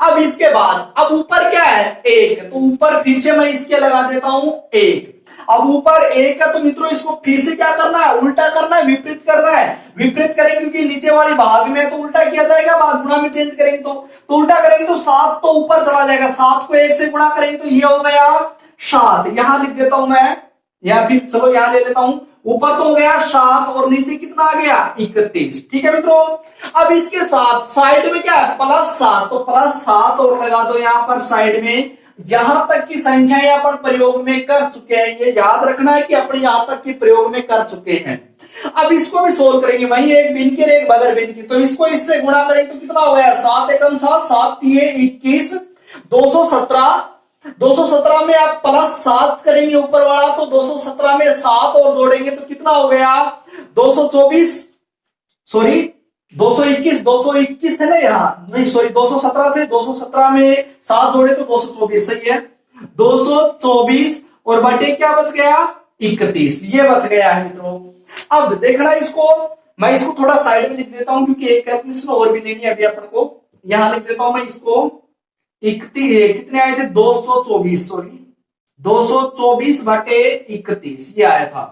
Speaker 2: अब इसके बाद अब ऊपर क्या है 1, तो ऊपर फिर से मैं इसके लगा देता हूं 1। अब ऊपर 1 है तो मित्रों इसको फिर से क्या करना है, उल्टा करना है, विपरीत करना है, विपरीत करेंगे क्योंकि नीचे वाली भाग में तो उल्टा किया जाएगा, भाग गुणा में चेंज करेंगे तो उल्टा करेंगे तो 7 तो ऊपर चला जाएगा, 7 को 1 से गुणा करेंगे तो ये हो गया 7, यहां लिख देता हूं मैं, या फिर चलो यहां ले लेता हूं, ऊपर तो हो गया 7 और नीचे कितना आ गया 31। ठीक है मित्रों, अब इसके साथ साइड में क्या है +7, तो +7 और लगा दो यहां पर साइड में। यहां तक की संख्याएं अपन प्रयोग में कर चुके हैं, ये याद रखना है कि अपन यहां तक की प्रयोग में कर चुके हैं। अब इसको भी सोल्व करेंगे, वही एक भिन्न की और एक बगैर भिन्न की, तो इसको इससे गुणा करेंगे तो कितना हो गया 7 एकम 7, 7 3 21, 217 में आप +7 करेंगे ऊपर वाला, तो 217 में 7 और जोड़ेंगे तो कितना हो गया 224, सॉरी 221 थे ना यहाँ, नहीं सॉरी 217 थे, 217 में 7 जोड़े तो 224 सही है। 224 और बटे क्या बच गया 31, ये बच गया है मित्रों। अब देखना इसको, मैं इसको थोड़ा साइड में लिख देता हूं क्योंकि एक कैलकुलेशन और भी लेनी है अभी अपन को। यहां लिख देता हूं मैं इसको 31, कितने आए थे 224, सॉरी 224 बटे 31 ये आया था।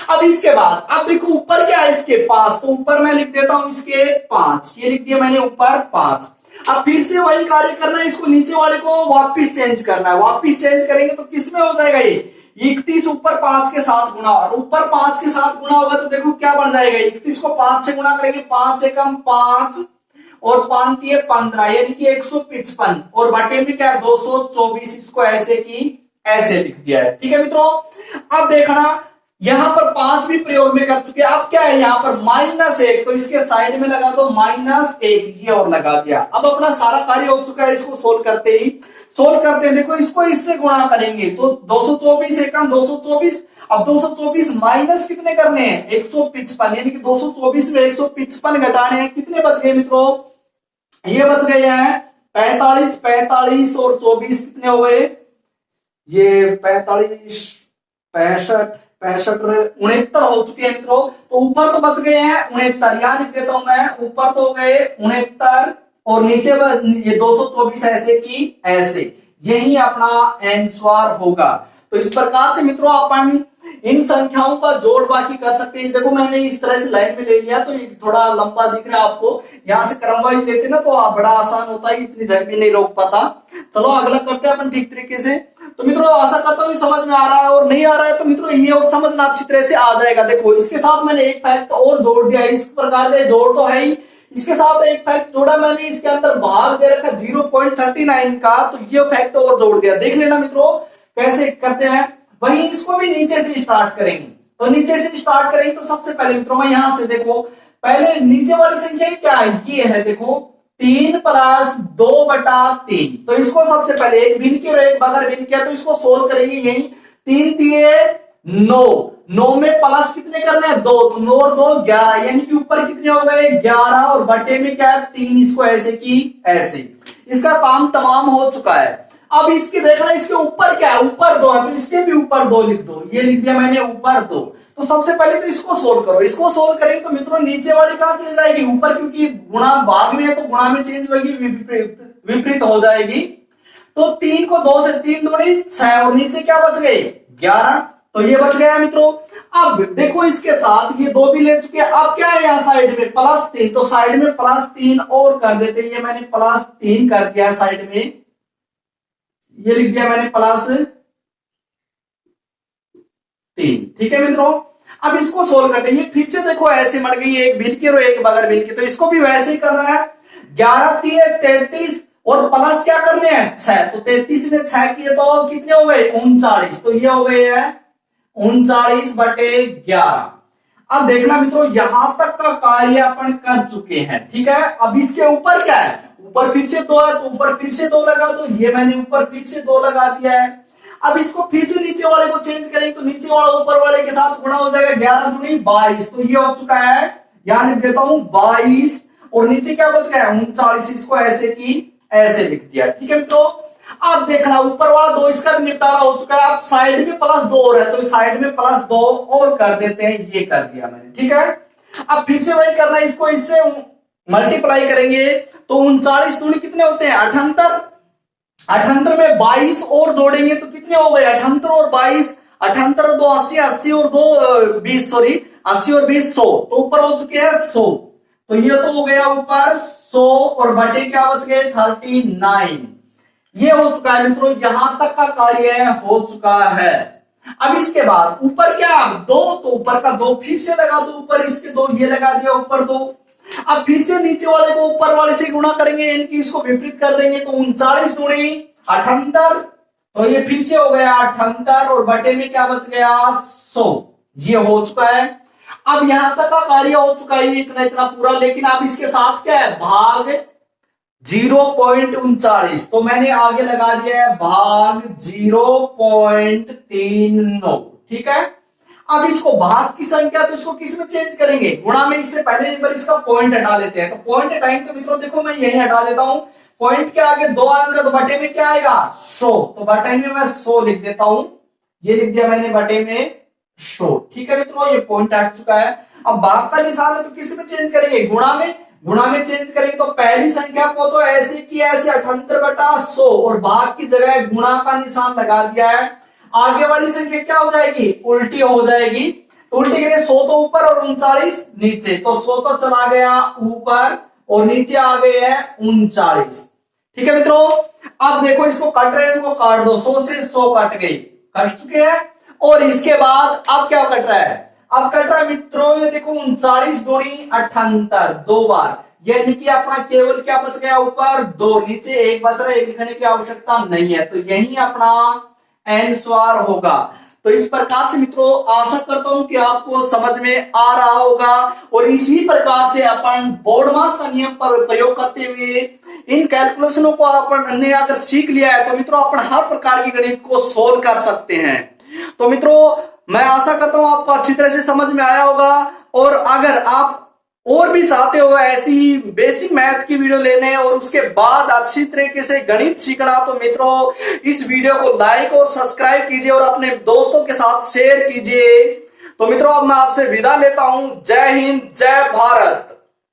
Speaker 2: अब इसके बाद अब देखो ऊपर क्या है इसके पास, तो ऊपर मैं लिख देता हूं इसके 5, ये लिख दिया मैंने ऊपर 5। अब फिर से वही कार्य करना है, इसको नीचे वाले को वापिस चेंज करना है। वापिस चेंज करेंगे तो किस में हो जाएगा ये 31 ऊपर 5 के साथ गुणा, और ऊपर 5 के साथ गुणा होगा तो देखो क्या बन जाएगा 31 को 5 से गुणा करेंगे, 5 एकम 5 और 5 ये 15 यानी कि 155 और बटे में क्या 224, इसको ऐसे की ऐसे लिख दिया है। ठीक है मित्रों, अब देखना यहां पर 5 भी प्रयोग में कर चुके हैं। अब क्या है यहाँ पर -1, तो इसके साइड में लगा दो -1, ये और लगा दिया। अब अपना सारा कार्य हो चुका है, इसको सोल्व करते हैं। देखो इसको इससे गुणा करेंगे तो 224 एकम 224, अब 224 माइनस कितने करने हैं 155, यानी कि 224 में 155 घटाने हैं, कितने बच गए मित्रों, ये बच गए हैं 45 और 24 कितने हो गए, ये 45 65 69 हो चुके हैं मित्रों। तो ऊपर तो बच गए हैं 69, यहां लिख देता हूं मैं, ऊपर तो हो गए 69 और नीचे ये 224 ऐसे की ऐसे, यही अपना आंसर होगा। तो इस प्रकार से मित्रों अपन इन संख्याओं का जोड़ बाकी कर सकते हैं। देखो मैंने इस तरह से लाइन में ले लिया तो ये थोड़ा लंबा दिख रहा है आपको, यहां से क्रमवाइज लेते ना तो बड़ा आसान होता है, इतनी झट भी नहीं रोक पाता। चलो अगला करते हैं अपन ठीक तरीके से। तो मित्रों आशा करता हूँ समझ में आ रहा है, और नहीं आ रहा है तो मित्रों ये और समझना अच्छी तरह से आ जाएगा। देखो इसके साथ मैंने एक फैक्ट और जोड़ दिया, इस प्रकार के जोड़ तो है ही, इसके साथ एक फैक्ट जोड़ा मैंने, इसके अंदर भाग दे रखा 0.39 का, तो ये फैक्ट और जोड़ दिया। देख लेना मित्रों कैसे करते हैं। वहीं इसको भी नीचे से स्टार्ट करेंगे, तो नीचे से स्टार्ट करेंगे तो सबसे पहले मित्रों मैं यहां से देखो पहले नीचे वाली संख्या क्या है, ये है देखो 3 + 2/3, तो इसको सबसे पहले एक भिन्न की और एक बगैर भिन्न किया, तो इसको सोल्व करेंगे। यही 3 × 9 में प्लस कितने करने हैं 2, तो 9 और 2 11, यानी कि ऊपर कितने हो गए 11 और बटे में क्या है 3, इसको ऐसे की ऐसे, इसका काम तमाम हो चुका है। अब इसके देखना इसके ऊपर क्या है, ऊपर 2 है तो इसके भी ऊपर 2 लिख दो, ये लिख दिया मैंने ऊपर 2। तो सबसे पहले तो इसको सोल्व करो, इसको सोल्व करेंगे तो मित्रों नीचे वाली कहां चली जाएगी ऊपर, क्योंकि गुणा भाग में है तो गुणा में चेंज होगी, विपरीत हो जाएगी। तो 3 को 2 से 3 दूनी 6 और नीचे क्या बच गए 11, तो ये बच गया मित्रों। अब देखो इसके साथ ये 2 भी ले चुके हैं, अब क्या है यहाँ साइड में +3, तो साइड में +3 और कर देते हैं, ये मैंने +3 कर दिया साइड में, ये लिख दिया मैंने +3। ठीक है मित्रों, अब इसको सोल्व करते हैं। ये फिर से देखो ऐसे मर गई, एक भिन्न की और एक बगैर भिन्न की, तो इसको भी वैसे ही करना है। 11 × 33 और प्लस क्या करने हैं 6, तो 33 में 6 किए तो कितने हो गए 39, तो ये हो गए हैं 39/11। अब देखना मित्रों यहां तक का कार्य अपन कर चुके हैं, ठीक है। अब इसके ऊपर क्या है, ऊपर फिर से 2 है तो ऊपर फिर से 2 लगा दो, ये मैंने ऊपर फिर से 2 लगा दिया है। अब इसको फिर से नीचे वाले को चेंज करेंगे तो नीचे वाला ऊपर वाले के साथ गुणा हो जाएगा, 11 दूनी 22, तो ये हो चुका है, यहां लिख देता हूं 22 और नीचे क्या बच गया 39, इसको ऐसे की ऐसे लिख दिया। ठीक है मित्रों, अब देखना ऊपर वाला 2 इसका भी निपटारा हो चुका है, अब साइड में +2 और है तो साइड में +2 और कर देते हैं, ये कर दिया मैंने। ठीक है, अब फिर से वही करना है, इसको इससे मल्टीप्लाई करेंगे तो 39 दूनी कितने होते हैं 78, 78 में 22 और जोड़ेंगे तो कितने हो गए 78 और 22, 78 और 2 80, 80 और 2 20, सॉरी 80 और 20 100, तो ऊपर हो चुके हैं 100, तो ये तो हो गया ऊपर 100 और बटे क्या बच गए 39, ये हो चुका है मित्रों, यहां तक का कार्य हो चुका है। अब इसके बाद ऊपर क्या 2, तो ऊपर का 2 फिर से लगा दो, ऊपर इसके 2 ये लगा दिया ऊपर 2। अब फिर से नीचे वाले को ऊपर वाले से गुणा करेंगे, इनकी इसको विपरीत कर देंगे तो 39 दूनी 78, तो ये फिर से हो गया 78 और बटे में क्या बच गया 100, ये हो चुका है। अब यहां तक का कार्य हो चुका है इतना इतना पूरा, लेकिन अब इसके साथ क्या है भाग 0.39, तो मैंने आगे लगा दिया है भाग 0.39। ठीक है, अब इसको भाग की संख्या तो इसको किस में चेंज करेंगे, गुणा में। इससे पहले एक बार इसका पॉइंट हटा लेते हैं। तो पॉइंट हटाएंगे तो मित्रों देखो मैं यही हटा देता हूं। पॉइंट के आगे 2 आएगा तो बटे में क्या आएगा 100, तो बटे में मैं 100 लिख देता हूं। ये लिख दिया मैंने बटे में 100। ठीक है मित्रों, ये पॉइंट हट चुका है। अब भाग का निशान है तो किस में चेंज करेंगे, गुणा में। गुणा में चेंज करेंगे तो पहली संख्या को तो ऐसे की ऐसे 78/100 और भाग की जगह गुणा का निशान लगा दिया है। आगे वाली संख्या क्या हो जाएगी, उल्टी हो जाएगी। तो उल्टी के लिए 100 तो ऊपर और 39 नीचे, तो 100 तो चला गया ऊपर और नीचे आ गए हैं 39। ठीक है मित्रों, अब देखो इसको काट रहे हैं, इनको काट दो। 100 से 100 कट गई, कट चुके हैं। और इसके बाद अब क्या कट रहा है, अब कट रहा है मित्रों ये देखो 39 दूनी 78, 2 बार। यानी कि अपना केवल क्या बच गया, ऊपर 2, नीचे 1 बच रहा है। 1 लिखने की आवश्यकता नहीं है, तो यही अपना n स्वार होगा। तो इस प्रकार से मित्रों आशा करता हूं कि आपको समझ में आ रहा होगा। और इसी प्रकार से अपन बोर्डमास का नियम पर प्रयोग करते हुए इन कैलकुलेशनों को अपन ने अगर सीख लिया है तो मित्रों अपन हर प्रकार की गणित को सोल्व कर सकते हैं। तो मित्रों मैं आशा करता हूं आपको अच्छी तरह से समझ में आया होगा। और अगर आप और भी चाहते हो ऐसी बेसिक मैथ की वीडियो लेने और उसके बाद अच्छी तरीके से गणित सीखना, तो मित्रों इस वीडियो को लाइक और सब्सक्राइब कीजिए और अपने दोस्तों के साथ शेयर कीजिए। तो मित्रों अब मैं आपसे विदा लेता हूं। जय हिंद, जय भारत।